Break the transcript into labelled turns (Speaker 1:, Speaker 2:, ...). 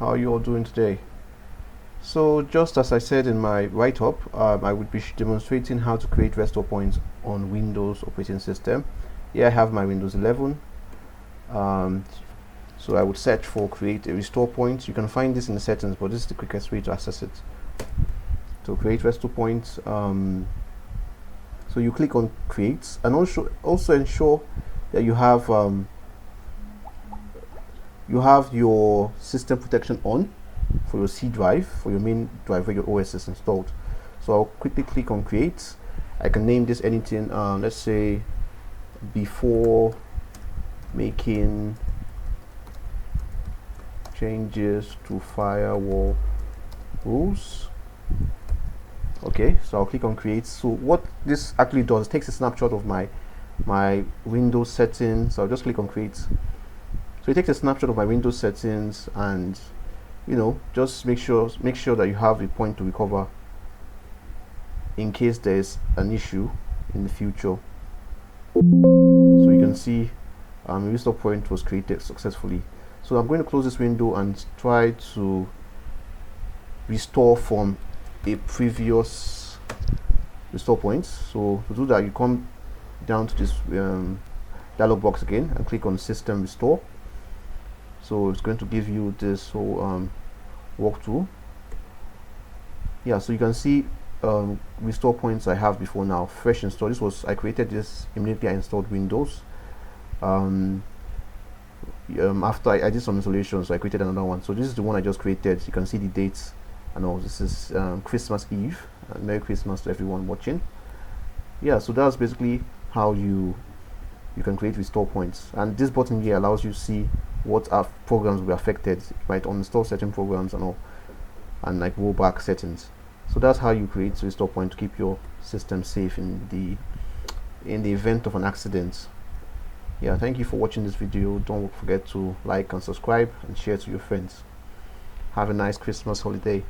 Speaker 1: How are you all doing today? So just as I said in my write-up, I would be demonstrating how to create restore points on Windows operating system. Here I have my Windows 11. So I would search for create a restore point. You can find this in the settings, but this is the quickest way to access it. To create restore points, so you click on create, and also ensure that you have your system protection on for your C drive, for your main drive where your OS is installed. So I'll quickly click on create. I can name this anything, let's say before making changes to firewall rules. Okay, so I'll click on create. So what this actually does, it takes a snapshot of my Windows settings. So I'll just click on create. So it takes a snapshot of my Windows settings, and just make sure that you have a point to recover in case there's an issue in the future. So you can see a restore point was created successfully. So I'm going to close this window and try to restore from a previous restore point. So to do that, you come down to this dialog box again and click on system restore. So it's going to give you this whole walkthrough. Yeah, so you can see restore points I have before now. Fresh install. I created this immediately I installed Windows. After I did some installation, so I created another one. So this is the one I just created. You can see the dates and all. This is Christmas Eve. Merry Christmas to everyone watching. Yeah, so that's basically how you can create restore points. And this button here allows you to see what programs will be affected. You might uninstall certain programs and all, and like rollback settings. So that's how you create restore point to keep your system safe in the event of an accident. Yeah, thank you for watching this video. Don't forget to like and subscribe and share to your friends. Have a nice Christmas holiday.